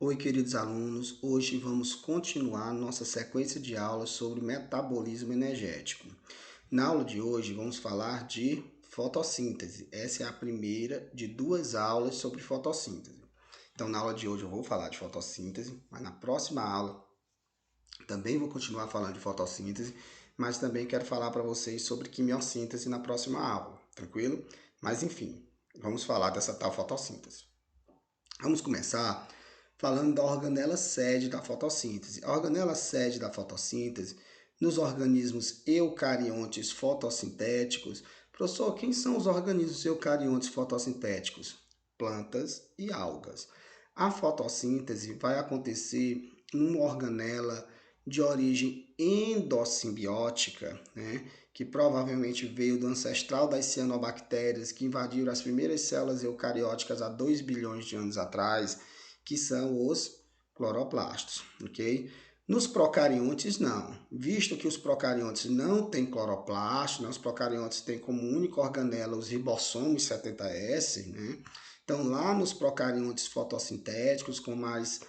Oi, queridos alunos. Hoje vamos continuar nossa sequência de aulas sobre metabolismo energético. Na aula de hoje vamos falar de fotossíntese. Essa é a primeira de duas aulas sobre fotossíntese. Então, na aula de hoje eu vou falar de fotossíntese, mas na próxima aula também vou continuar falando de fotossíntese, mas também quero falar para vocês sobre quimiossíntese na próxima aula, tranquilo? Mas enfim, vamos falar dessa tal fotossíntese. Vamos começar falando da organela sede da fotossíntese. A organela sede da fotossíntese nos organismos eucariontes fotossintéticos. Professor, quem são os organismos eucariontes fotossintéticos? Plantas e algas. A fotossíntese vai acontecer numa organela de origem endossimbiótica, né? Que provavelmente veio do ancestral das cianobactérias que invadiram as primeiras células eucarióticas há 2 bilhões de anos atrás, que são os cloroplastos, ok? Nos procariontes, não. Visto que os procariontes não têm cloroplasto, né? Os procariontes têm como única organela os ribossomos 70S, né? Então, lá nos procariontes fotossintéticos, como as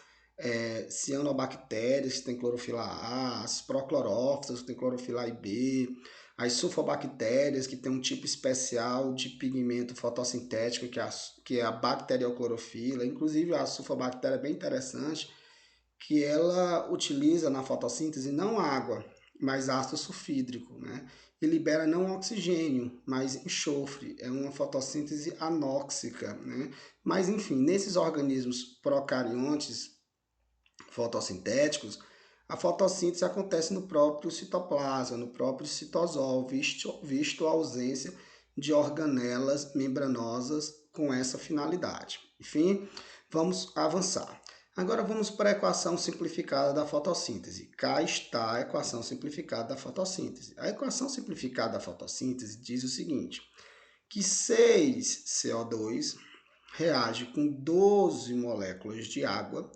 cianobactérias, que tem clorofila A, as proclorófitas, que tem clorofila A e B, as sulfobactérias, que tem um tipo especial de pigmento fotossintético, que é a bacterioclorofila. Inclusive, a sulfobactéria é bem interessante, que ela utiliza na fotossíntese não água, mas ácido sulfídrico, né? E libera não oxigênio, mas enxofre. É uma fotossíntese anóxica, né? Mas, enfim, nesses organismos procariontes fotossintéticos, a fotossíntese acontece no próprio citoplasma, no próprio citosol, visto a ausência de organelas membranosas com essa finalidade. Enfim, vamos avançar. Agora vamos para a equação simplificada da fotossíntese. Cá está a equação simplificada da fotossíntese. A equação simplificada da fotossíntese diz o seguinte, que 6CO2 reage com 12 moléculas de água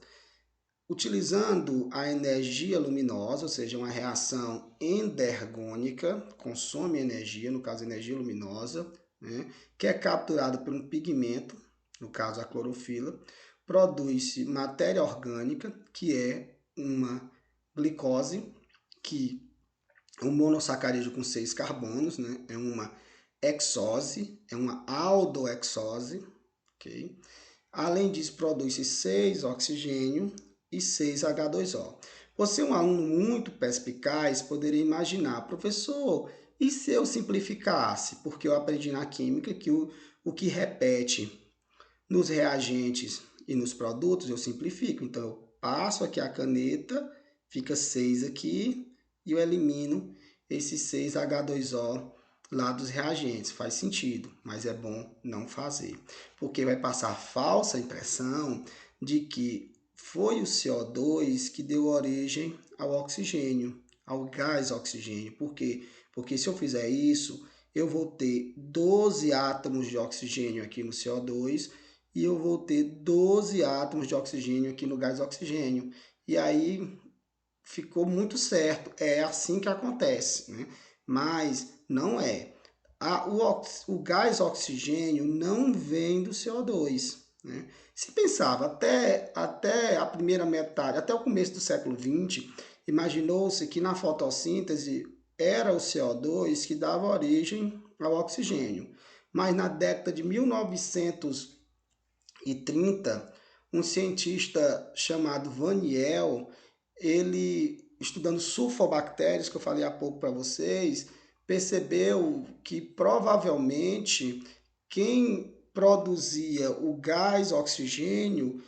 utilizando a energia luminosa, ou seja, uma reação endergônica, consome energia, no caso energia luminosa, né, que é capturada por um pigmento, no caso a clorofila, produz-se matéria orgânica, que é uma glicose, que é um monossacarídeo com 6 carbonos, né, é uma hexose, é uma aldohexose, ok? Além disso, produz-se 6 oxigênio e 6H2O. Você, um aluno muito perspicaz, poderia imaginar, professor, e se eu simplificasse? Porque eu aprendi na química que o que repete nos reagentes e nos produtos, eu simplifico. Então, eu passo aqui a caneta, fica 6 aqui, e eu elimino esse 6H2O lá dos reagentes. Faz sentido, mas é bom não fazer. Porque vai passar a falsa impressão de que foi o CO2 que deu origem ao oxigênio, ao gás oxigênio. Por quê? Porque se eu fizer isso, eu vou ter 12 átomos de oxigênio aqui no CO2 e eu vou ter 12 átomos de oxigênio aqui no gás oxigênio. E aí ficou muito certo, é assim que acontece, né? Mas não é. O gás oxigênio não vem do CO2, né? Se pensava até a primeira metade, até o começo do século XX, imaginou-se que na fotossíntese era o CO2 que dava origem ao oxigênio. Mas na década de 1930, um cientista chamado Vaniel, ele estudando sulfobactérias, que eu falei há pouco para vocês, percebeu que provavelmente quem produzia o gás oxigênio,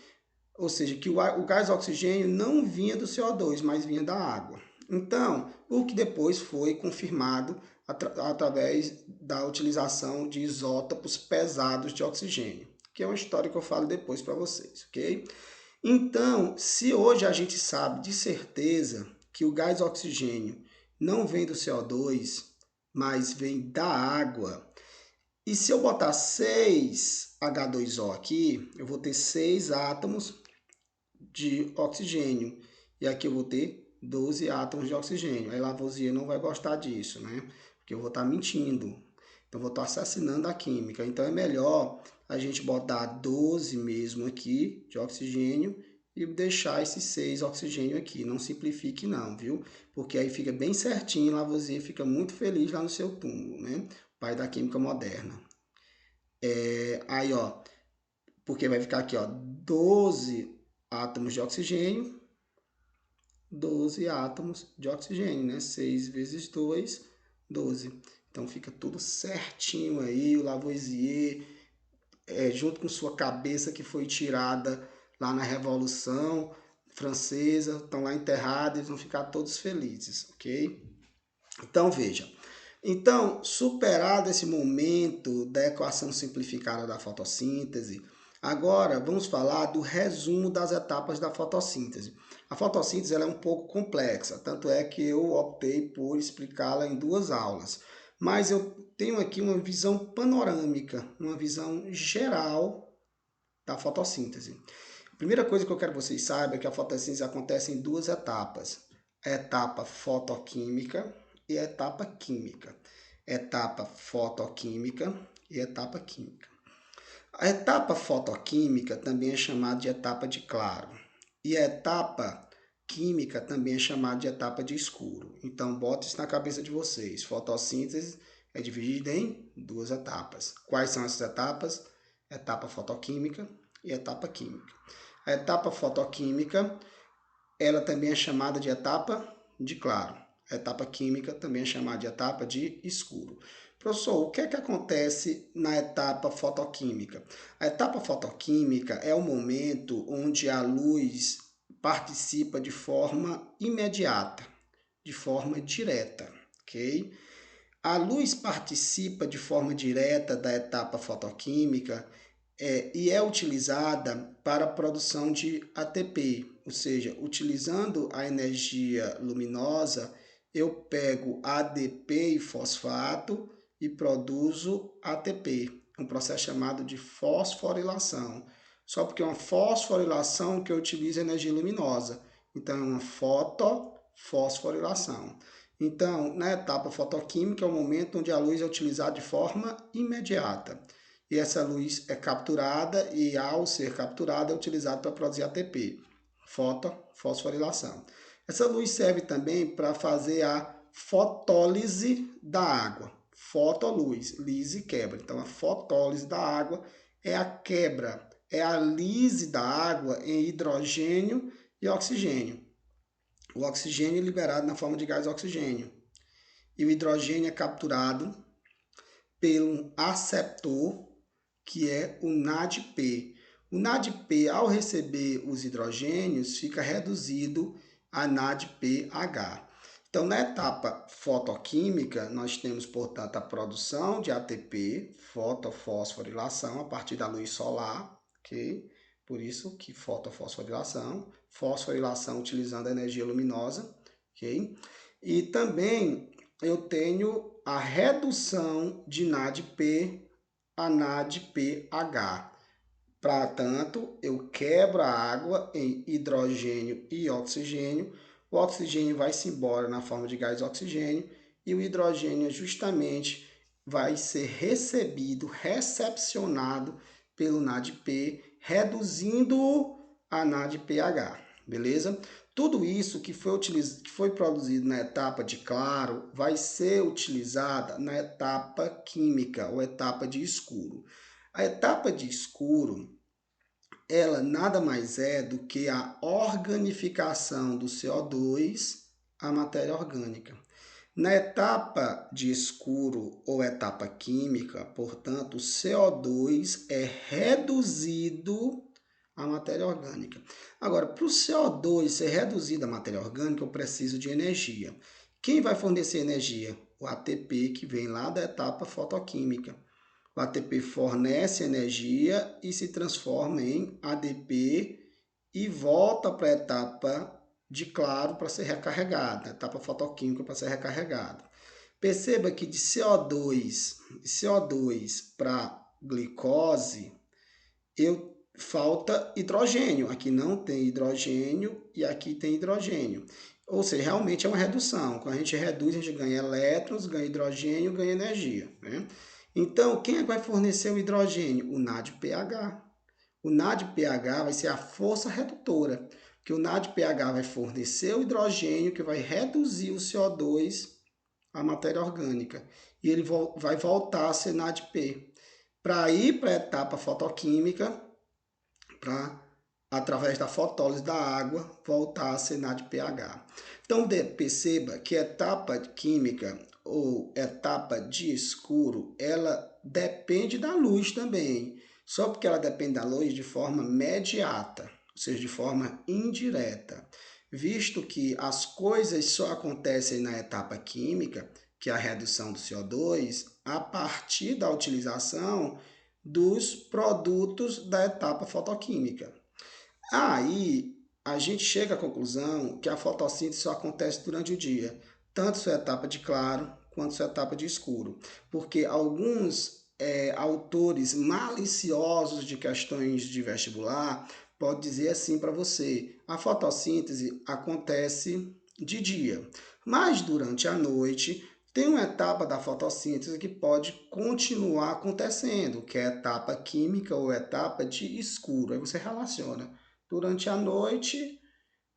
ou seja, que o gás oxigênio não vinha do CO2, mas vinha da água. Então, o que depois foi confirmado através da utilização de isótopos pesados de oxigênio, que é uma história que eu falo depois para vocês, ok? Então, se hoje a gente sabe de certeza que o gás oxigênio não vem do CO2, mas vem da água, e se eu botar 6H2O aqui, eu vou ter 6 átomos de oxigênio, e aqui eu vou ter 12 átomos de oxigênio. Aí Lavoisier não vai gostar disso, né? Porque eu vou estar mentindo. Então, eu vou estar assassinando a química. Então, é melhor a gente botar 12 mesmo aqui de oxigênio e deixar esses 6 oxigênio aqui. Não simplifique não, viu? Porque aí fica bem certinho, Lavoisier fica muito feliz lá no seu túmulo, né? Pai da química moderna. Aí, ó, porque vai ficar aqui, ó, 12 átomos de oxigênio, 12 átomos de oxigênio, né? 6 vezes 2, 12. Então fica tudo certinho aí, o Lavoisier, junto com sua cabeça que foi tirada lá na Revolução Francesa, estão lá enterrados, eles vão ficar todos felizes, ok? Então veja, então superado esse momento da equação simplificada da fotossíntese, agora vamos falar do resumo das etapas da fotossíntese. A fotossíntese ela é um pouco complexa, tanto é que eu optei por explicá-la em 2 aulas. Mas eu tenho aqui uma visão panorâmica, uma visão geral da fotossíntese. A primeira coisa que eu quero que vocês saibam é que a fotossíntese acontece em 2 etapas. A etapa fotoquímica e a etapa química. Etapa fotoquímica e etapa química. A etapa fotoquímica também é chamada de etapa de claro. E a etapa química também é chamada de etapa de escuro. Então, bota isso na cabeça de vocês. Fotossíntese é dividida em 2 etapas. Quais são essas etapas? Etapa fotoquímica e etapa química. A etapa fotoquímica, ela também é chamada de etapa de claro. A etapa química também é chamada de etapa de escuro. Professor, o que é que acontece na etapa fotoquímica? A etapa fotoquímica é o momento onde a luz participa de forma imediata, de forma direta, ok? A luz participa de forma direta da etapa fotoquímica e é utilizada para a produção de ATP, ou seja, utilizando a energia luminosa, eu pego ADP e fosfato e produzo ATP, um processo chamado de fosforilação. Só porque é uma fosforilação que eu utilizo energia luminosa, então é uma fotofosforilação. Então, na etapa fotoquímica é o momento onde a luz é utilizada de forma imediata. E essa luz é capturada e, ao ser capturada, é utilizada para produzir ATP, fotofosforilação. Essa luz serve também para fazer a fotólise da água. Fotoluz, lise, quebra. Então, a fotólise da água é a quebra, é a lise da água em hidrogênio e oxigênio. O oxigênio é liberado na forma de gás oxigênio. E o hidrogênio é capturado pelo aceptor, que é o NADP. O NADP, ao receber os hidrogênios, fica reduzido a NADPH. Então, na etapa fotoquímica, nós temos, portanto, a produção de ATP, fotofosforilação, a partir da luz solar, ok? Por isso que fotofosforilação, fosforilação utilizando a energia luminosa, ok? E também eu tenho a redução de NADP a NADPH. Portanto, eu quebro a água em hidrogênio e oxigênio. O oxigênio vai-se embora na forma de gás oxigênio e o hidrogênio justamente vai ser recebido, recepcionado pelo NADP, reduzindo a NADPH, beleza? Tudo isso que foi produzido na etapa de claro vai ser utilizada na etapa química ou etapa de escuro. A etapa de escuro, ela nada mais é do que a organificação do CO2 à matéria orgânica. Na etapa de escuro ou etapa química, portanto, o CO2 é reduzido à matéria orgânica. Agora, para o CO2 ser reduzido à matéria orgânica, eu preciso de energia. Quem vai fornecer energia? O ATP, que vem lá da etapa fotoquímica. O ATP fornece energia e se transforma em ADP e volta para a etapa de claro para ser recarregada, etapa fotoquímica para ser recarregada. Perceba que de CO2 para glicose, falta hidrogênio. Aqui não tem hidrogênio e aqui tem hidrogênio. Ou seja, realmente é uma redução. Quando a gente reduz, a gente ganha elétrons, ganha hidrogênio, ganha energia, né? Então, quem é que vai fornecer o hidrogênio? O NADPH. O NADPH vai ser a força redutora, que o NADPH vai fornecer o hidrogênio que vai reduzir o CO2, a matéria orgânica, e ele vai voltar a ser NADP. Para ir para a etapa fotoquímica, para, através da fotólise da água, voltar a ser NADPH. Então, perceba que a etapa química ou etapa de escuro, ela depende da luz também. Só porque ela depende da luz de forma mediata, ou seja, de forma indireta. Visto que as coisas só acontecem na etapa química, que é a redução do CO2, a partir da utilização dos produtos da etapa fotoquímica. Aí a gente chega à conclusão que a fotossíntese só acontece durante o dia, tanto sua etapa de claro quanto sua etapa de escuro, porque alguns autores maliciosos de questões de vestibular podem dizer assim para você: a fotossíntese acontece de dia, mas durante a noite tem uma etapa da fotossíntese que pode continuar acontecendo, que é a etapa química ou etapa de escuro. Aí você relaciona. Durante a noite,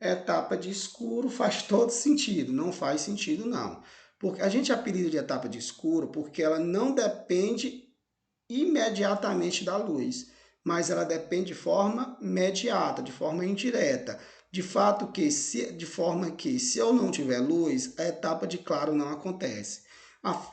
etapa de escuro faz todo sentido. Não faz sentido, não. Porque a gente apelida de etapa de escuro porque ela não depende imediatamente da luz, mas ela depende de forma mediata, de forma indireta. De fato de forma que se eu não tiver luz, a etapa de claro não acontece.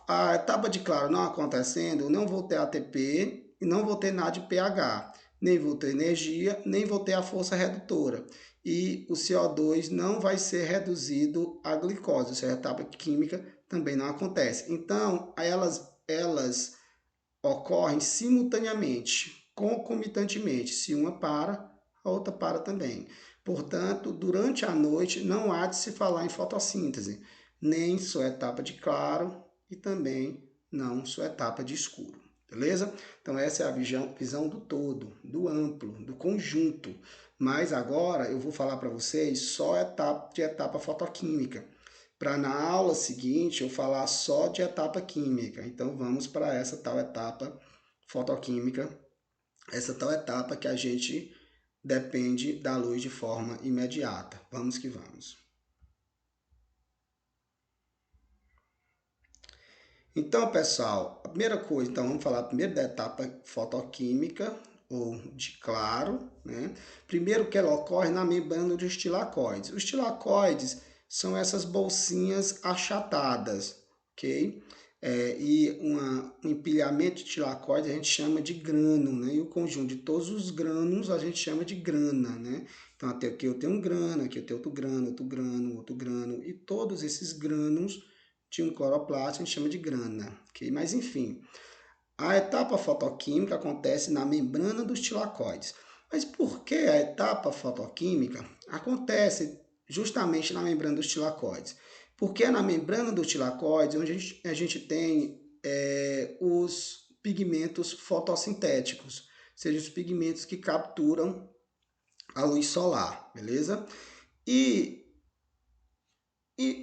A etapa de claro não acontecendo, eu não vou ter ATP e não vou ter NADPH, nem vou ter energia, nem vou ter a força redutora. E o CO2 não vai ser reduzido à glicose, ou seja, a etapa química também não acontece. Então, elas ocorrem simultaneamente, concomitantemente. Se uma para, a outra para também. Portanto, durante a noite não há de se falar em fotossíntese, nem sua etapa de claro e também não sua etapa de escuro. Beleza? Então essa é a visão do todo, do amplo, do conjunto. Mas agora eu vou falar para vocês só de etapa fotoquímica, para na aula seguinte eu falar só de etapa química. Então vamos para essa tal etapa fotoquímica, essa tal etapa que a gente depende da luz de forma imediata. Vamos que vamos. Então, pessoal, a primeira coisa, então vamos falar primeiro da etapa fotoquímica ou de claro, né? Primeiro que ela ocorre na membrana dos tilacoides. Os tilacoides são essas bolsinhas achatadas, ok? E um empilhamento de tilacoides a gente chama de grano, né? E o conjunto de todos os granos a gente chama de grana, né? Então até aqui eu tenho um grano, aqui eu tenho outro grano, outro grano, outro grano, e todos esses granos de um cloroplasto a gente chama de grana, ok? Mas enfim, a etapa fotoquímica acontece na membrana dos tilacoides. Mas por que a etapa fotoquímica acontece justamente na membrana dos tilacoides? Porque é na membrana dos tilacoides onde a gente tem os pigmentos fotossintéticos, ou seja, os pigmentos que capturam a luz solar, beleza? E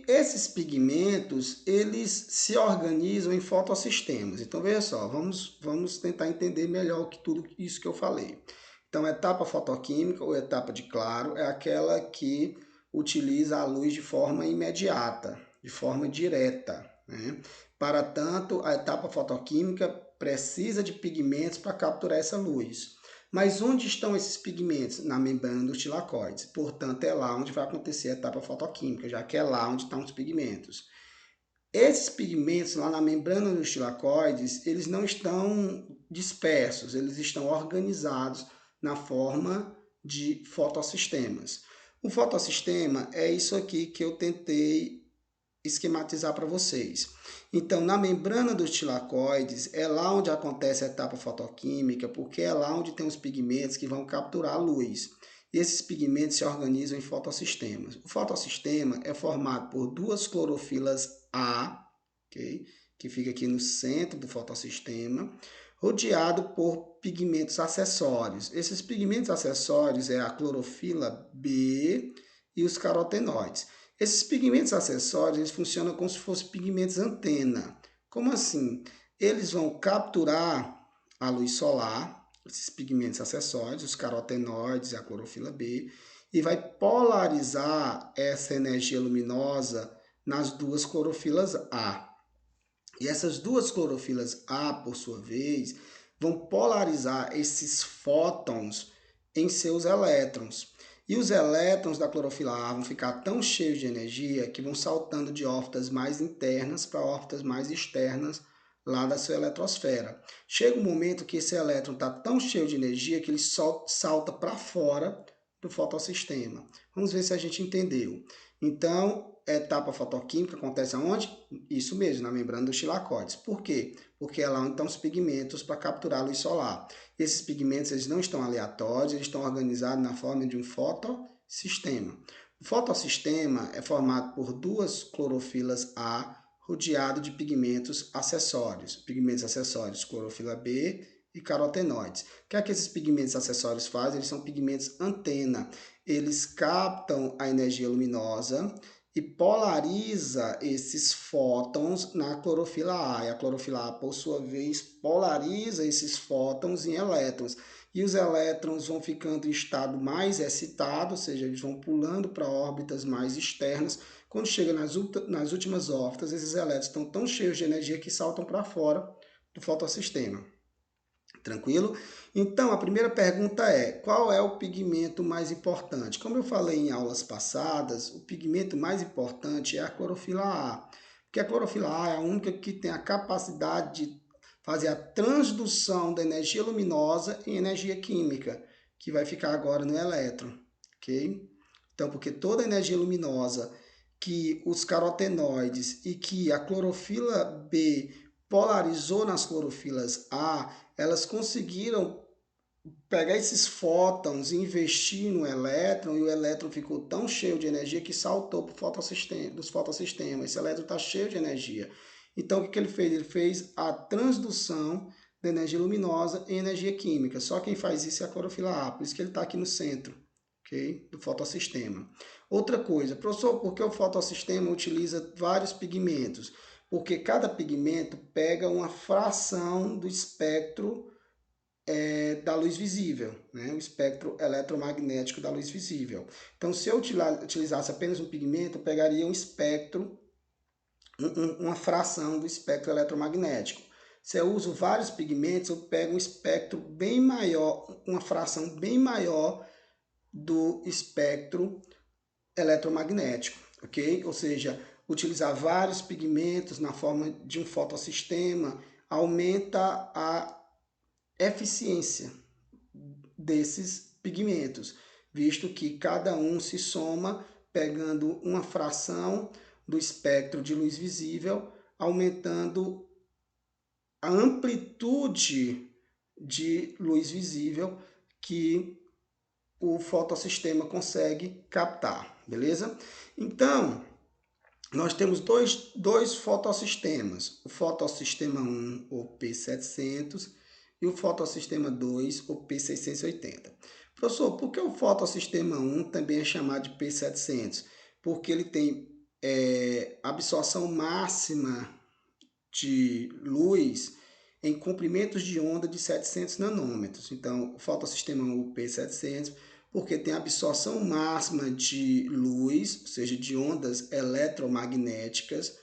esses pigmentos, eles se organizam em fotossistemas. Então, veja só, vamos tentar entender melhor tudo isso que eu falei. Então, a etapa fotoquímica ou etapa de claro é aquela que utiliza a luz de forma imediata, de forma direta, né? Para tanto, a etapa fotoquímica precisa de pigmentos para capturar essa luz. Mas onde estão esses pigmentos? Na membrana dos tilacoides. Portanto, é lá onde vai acontecer a etapa fotoquímica, já que é lá onde estão os pigmentos. Esses pigmentos lá na membrana dos tilacoides, eles não estão dispersos, eles estão organizados na forma de fotossistemas. O fotossistema é isso aqui que eu tentei esquematizar para vocês. Então, na membrana dos tilacoides, é lá onde acontece a etapa fotoquímica, porque é lá onde tem os pigmentos que vão capturar a luz. E esses pigmentos se organizam em fotossistemas. O fotossistema é formado por duas clorofilas A, okay, que fica aqui no centro do fotossistema, rodeado por pigmentos acessórios. Esses pigmentos acessórios é a clorofila B e os carotenoides. Esses pigmentos acessórios eles funcionam como se fossem pigmentos antena. Como assim? Eles vão capturar a luz solar esses pigmentos acessórios, os carotenoides e a clorofila B, e vai polarizar essa energia luminosa nas duas clorofilas A. E essas duas clorofilas A, por sua vez, vão polarizar esses fótons em seus elétrons. E os elétrons da clorofila A vão ficar tão cheios de energia que vão saltando de órbitas mais internas para órbitas mais externas lá da sua eletrosfera. Chega um momento que esse elétron está tão cheio de energia que ele salta para fora do fotossistema. Vamos ver se a gente entendeu. Então, a etapa fotoquímica acontece aonde? Isso mesmo, na membrana dos tilacoides. Por quê? Porque é lá onde estão os pigmentos para capturar a luz solar. Esses pigmentos eles não estão aleatórios, eles estão organizados na forma de um fotossistema. O fotossistema é formado por duas clorofilas A rodeado de pigmentos acessórios. Pigmentos acessórios, clorofila B e carotenoides. O que é que esses pigmentos acessórios fazem? Eles são pigmentos antena. Eles captam a energia luminosa e polariza esses fótons na clorofila A. E a clorofila A, por sua vez, polariza esses fótons em elétrons. E os elétrons vão ficando em estado mais excitado, ou seja, eles vão pulando para órbitas mais externas. Quando chega nas últimas órbitas, esses elétrons estão tão cheios de energia que saltam para fora do fotossistema. Tranquilo? Então, a primeira pergunta é: qual é o pigmento mais importante? Como eu falei em aulas passadas, o pigmento mais importante é a clorofila A, porque a clorofila A é a única que tem a capacidade de fazer a transdução da energia luminosa em energia química, que vai ficar agora no elétron, ok? Então, porque toda a energia luminosa que os carotenoides e que a clorofila B polarizou nas clorofilas A, elas conseguiram pegar esses fótons e investir no elétron, e o elétron ficou tão cheio de energia que saltou para dos fotossistemas. Esse elétron está cheio de energia. Então, o que ele fez? Ele fez a transdução da energia luminosa em energia química. Só quem faz isso é a clorofila A, por isso que ele está aqui no centro, okay, do fotossistema. Outra coisa, professor, por que o fotossistema utiliza vários pigmentos? Porque cada pigmento pega uma fração do espectro da luz visível, né? O espectro eletromagnético da luz visível. Então, se eu utilizasse apenas um pigmento, eu pegaria um espectro, uma fração do espectro eletromagnético. Se eu uso vários pigmentos, eu pego um espectro bem maior, uma fração bem maior do espectro eletromagnético, ok? Ou seja, utilizar vários pigmentos na forma de um fotossistema aumenta a eficiência desses pigmentos, visto que cada um se soma pegando uma fração do espectro de luz visível, aumentando a amplitude de luz visível que o fotossistema consegue captar, beleza? Então, nós temos dois fotossistemas, o fotossistema 1, o P700, e o fotossistema 2, o P680. Professor, por que o fotossistema 1 também é chamado de P700? Porque ele tem absorção máxima de luz em comprimentos de onda de 700 nanômetros. Então, o fotossistema 1, o P700, porque tem absorção máxima de luz, ou seja, de ondas eletromagnéticas,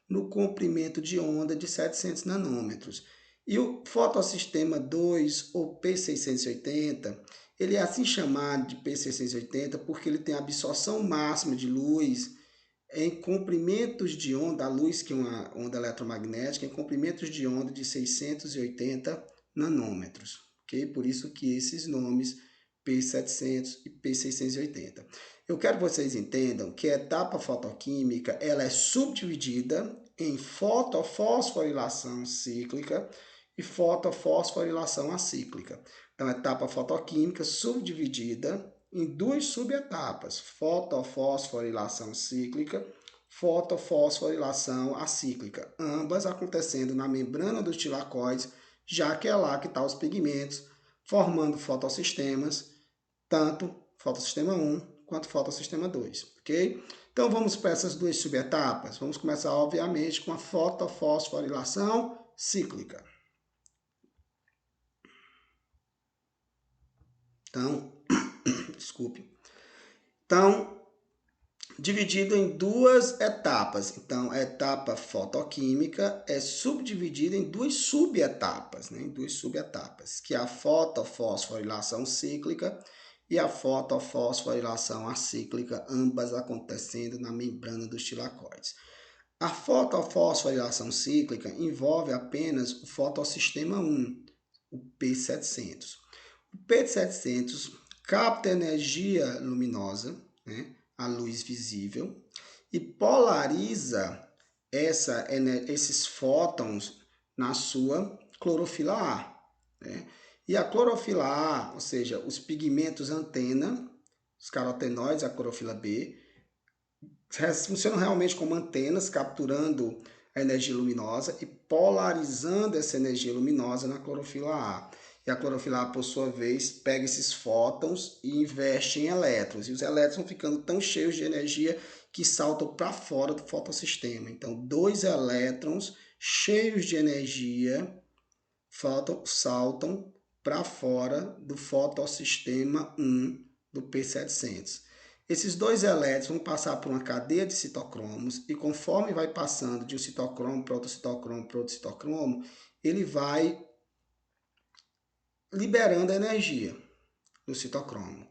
no comprimento de onda de 700 nanômetros. E o fotossistema 2, ou P680, ele é assim chamado de P680 porque ele tem absorção máxima de luz em comprimentos de onda, a luz que é uma onda eletromagnética, em comprimentos de onda de 680 nanômetros. Okay? Por isso que esses nomes P700 e P680. Eu quero que vocês entendam que a etapa fotoquímica ela é subdividida em fotofosforilação cíclica e fotofosforilação acíclica. Então, a etapa fotoquímica subdividida em duas subetapas, fotofosforilação cíclica, fotofosforilação acíclica, ambas acontecendo na membrana dos tilacoides, já que é lá que estão os pigmentos, formando fotossistemas, tanto fotossistema 1 quanto fotossistema 2, ok? Então vamos para essas duas subetapas. Vamos começar, obviamente, com a fotofosforilação cíclica. Então, desculpe. Então, dividido em duas etapas. Então, a etapa fotoquímica é subdividida em duas subetapas, né? Em duas subetapas, que é a fotofosforilação cíclica e a fotofosforilação acíclica, ambas acontecendo na membrana dos tilacoides. A fotofosforilação cíclica envolve apenas o fotossistema 1, o P700. O P700 capta energia luminosa, né, a luz visível, e polariza esses fótons na sua clorofila A. Né? E a clorofila A, ou seja, os pigmentos antena, os carotenoides, a clorofila B, funcionam realmente como antenas, capturando a energia luminosa e polarizando essa energia luminosa na clorofila A. E a clorofila A, por sua vez, pega esses fótons e investe em elétrons. E os elétrons vão ficando tão cheios de energia que saltam para fora do fotossistema. Então, dois elétrons cheios de energia saltam para fora do fotossistema 1 do P700. Esses dois elétrons vão passar por uma cadeia de citocromos e conforme vai passando de um citocromo para outro citocromo para outro citocromo, ele vai liberando a energia do citocromo.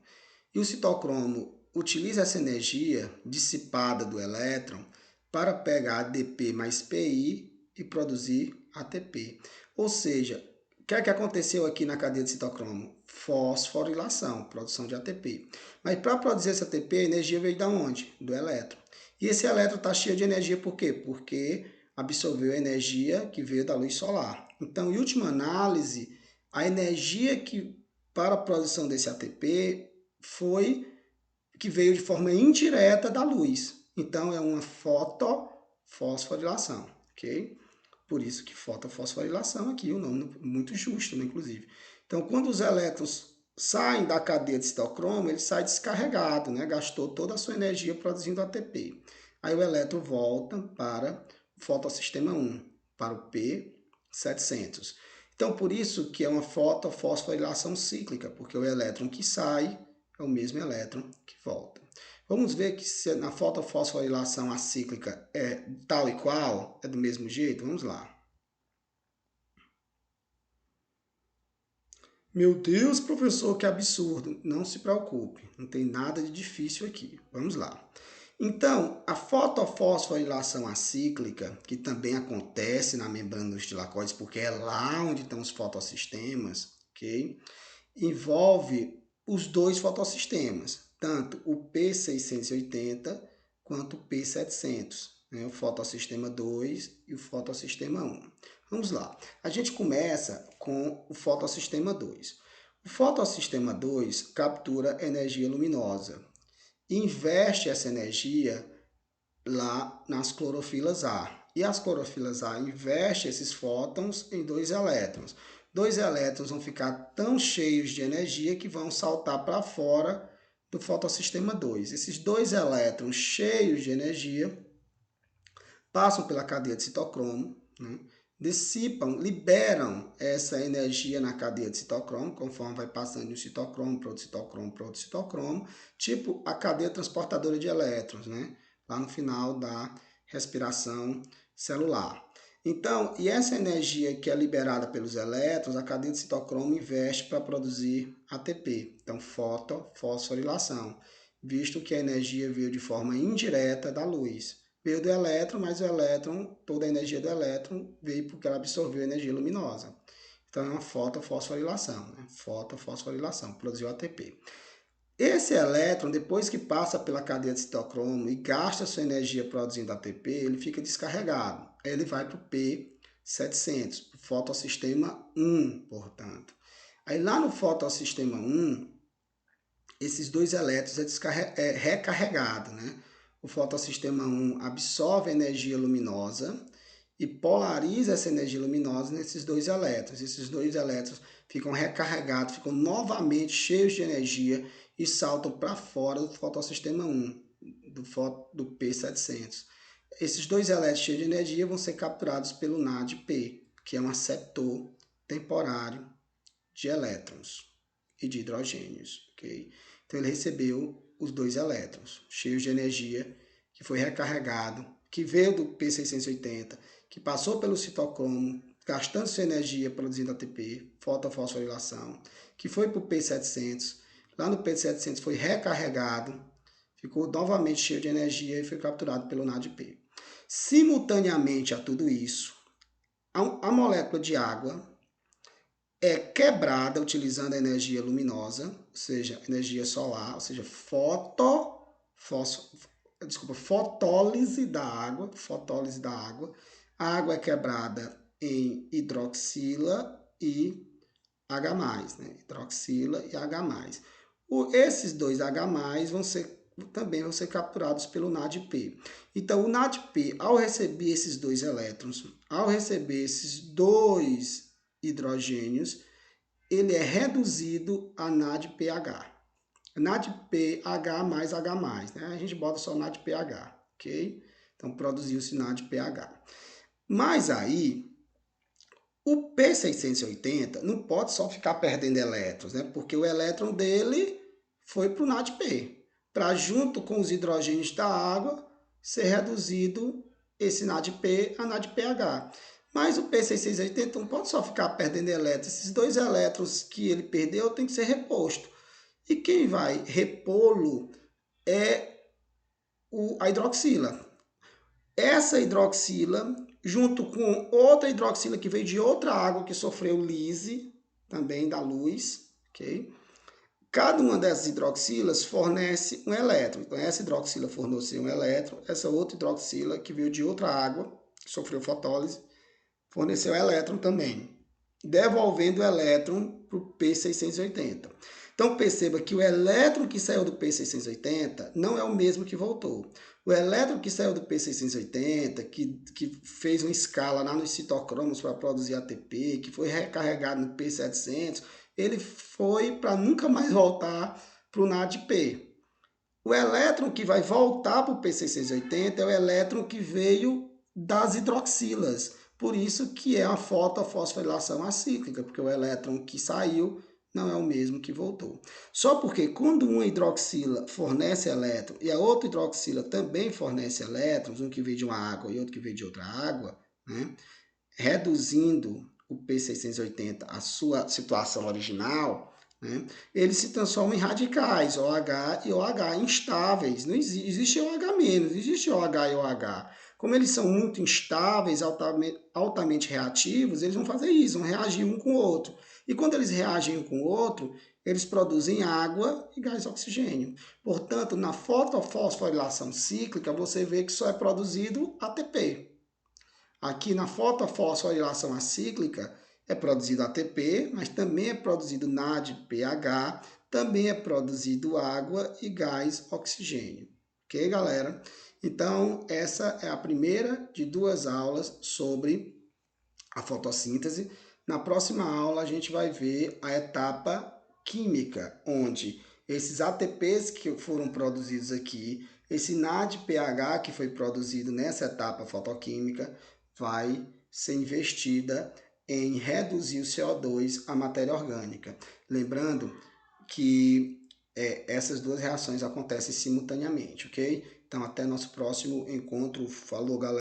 E o citocromo utiliza essa energia dissipada do elétron para pegar ADP mais PI e produzir ATP. Ou seja, o que é que aconteceu aqui na cadeia de citocromo? Fosforilação, produção de ATP. Mas para produzir esse ATP, a energia veio de onde? Do elétron. E esse elétron está cheio de energia por quê? Porque absorveu a energia que veio da luz solar. Então, em última análise, a energia que para a produção desse ATP foi que veio de forma indireta da luz. Então, é uma fotofosforilação, ok? Por isso que fotofosforilação aqui, o nome muito justo, né, inclusive. Então, quando os elétrons saem da cadeia de citocromo, ele sai descarregado, né? Gastou toda a sua energia produzindo ATP. Aí o elétron volta para o fotossistema 1, para o P700. Então, por isso que é uma fotofosforilação cíclica, porque o elétron que sai é o mesmo elétron que volta. Vamos ver que se na fotofosforilação acíclica é tal e qual, é do mesmo jeito? Vamos lá. Meu Deus, professor, que absurdo. Não se preocupe, não tem nada de difícil aqui. Vamos lá. Então, a fotofosforilação acíclica, que também acontece na membrana dos tilacoides, porque é lá onde estão os fotossistemas, ok? Envolve os dois fotossistemas, tanto o P680 quanto o P700, né? O fotossistema 2 e o fotossistema 1. Vamos lá. A gente começa com o fotossistema 2. O fotossistema 2 captura energia luminosa e investe essa energia lá nas clorofilas A. E as clorofilas A investem esses fótons em dois elétrons. Dois elétrons vão ficar tão cheios de energia que vão saltar para fora do fotossistema 2. Esses dois elétrons cheios de energia passam pela cadeia de citocromo, né? Dissipam, liberam essa energia na cadeia de citocromo, conforme vai passando de um citocromo para outro citocromo para outro citocromo, tipo a cadeia transportadora de elétrons, né? Lá no final da respiração celular. Então, e essa energia que é liberada pelos elétrons, a cadeia de citocromo investe para produzir ATP, então fotofosforilação, visto que a energia veio de forma indireta da luz. Veio do elétron, mas o elétron, toda a energia do elétron veio porque ela absorveu energia luminosa. Então é uma fotofosforilação, né? Fotofosforilação, produziu ATP. Esse elétron, depois que passa pela cadeia de citocromo e gasta sua energia produzindo ATP, ele fica descarregado. Aí ele vai para o P700, o fotossistema 1, portanto. Aí lá no fotossistema 1, esses dois elétrons é recarregado, né? O fotossistema 1 absorve a energia luminosa e polariza essa energia luminosa nesses dois elétrons. Esses dois elétrons ficam recarregados, ficam novamente cheios de energia e saltam para fora do fotossistema 1, do P700. Esses dois elétrons cheios de energia vão ser capturados pelo NADP, que é um aceptor temporário de elétrons. e de hidrogênios, ok? Então ele recebeu os 2 elétrons, cheios de energia, que foi recarregado, que veio do P680, que passou pelo citocromo, gastando sua energia produzindo ATP, fotofosforilação, que foi para o P700, lá no P700 foi recarregado, ficou novamente cheio de energia e foi capturado pelo NADP. Simultaneamente a tudo isso, a molécula de água é quebrada utilizando a energia luminosa, ou seja, energia solar, ou seja, fotólise da água, A água é quebrada em hidroxila e H+, né? Hidroxila e H+. Esses 2 H+, também vão ser capturados pelo NADP. Então, o NADP, ao receber esses 2 elétrons, ao receber esses 2 hidrogênios, ele é reduzido a NADPH. NADPH mais H+, né? A gente bota só NADPH, ok? Então, produziu-se NADPH. Mas aí, o P680 não pode só ficar perdendo elétrons, né? Porque o elétron dele foi para o NADP, para junto com os hidrogênios da água ser reduzido esse NADP a NADPH. Mas o P680 não pode só ficar perdendo elétrons. Esses 2 elétrons que ele perdeu tem que ser reposto. E quem vai repô-lo é a hidroxila. Essa hidroxila, junto com outra hidroxila que veio de outra água que sofreu lise, também da luz, ok? Cada uma dessas hidroxilas fornece um elétron. Então, essa hidroxila forneceu um elétron, essa outra hidroxila que veio de outra água, que sofreu fotólise, forneceu elétron também, devolvendo o elétron para o P680. Então, perceba que o elétron que saiu do P680 não é o mesmo que voltou. O elétron que saiu do P680, que fez uma escala lá nos citocromos para produzir ATP, que foi recarregado no P700, ele foi para nunca mais voltar para o NADP. O elétron que vai voltar para o P680 é o elétron que veio das hidroxilas. Por isso que é a fotofosforilação acíclica, porque o elétron que saiu não é o mesmo que voltou. Só porque quando uma hidroxila fornece elétron e a outra hidroxila também fornece elétrons, um que veio de uma água e outro que veio de outra água, né, reduzindo o P680 à sua situação original, né, eles se transformam em radicais, OH e OH, instáveis. Não existe OH-, existe OH e OH. Como eles são muito instáveis, altamente reativos, eles vão fazer isso, vão reagir um com o outro. E quando eles reagem um com o outro, eles produzem água e gás oxigênio. Portanto, na fotofosforilação cíclica, você vê que só é produzido ATP. Aqui na fotofosforilação acíclica é produzido ATP, mas também é produzido NADPH, também é produzido água e gás oxigênio. Ok, galera? Então, essa é a primeira de 2 aulas sobre a fotossíntese. Na próxima aula, a gente vai ver a etapa química, onde esses ATPs que foram produzidos aqui, esse NADPH que foi produzido nessa etapa fotoquímica, vai ser investida em reduzir o CO2 à matéria orgânica. Lembrando que essas 2 reações acontecem simultaneamente, ok? Então, até nosso próximo encontro. Falou, galera!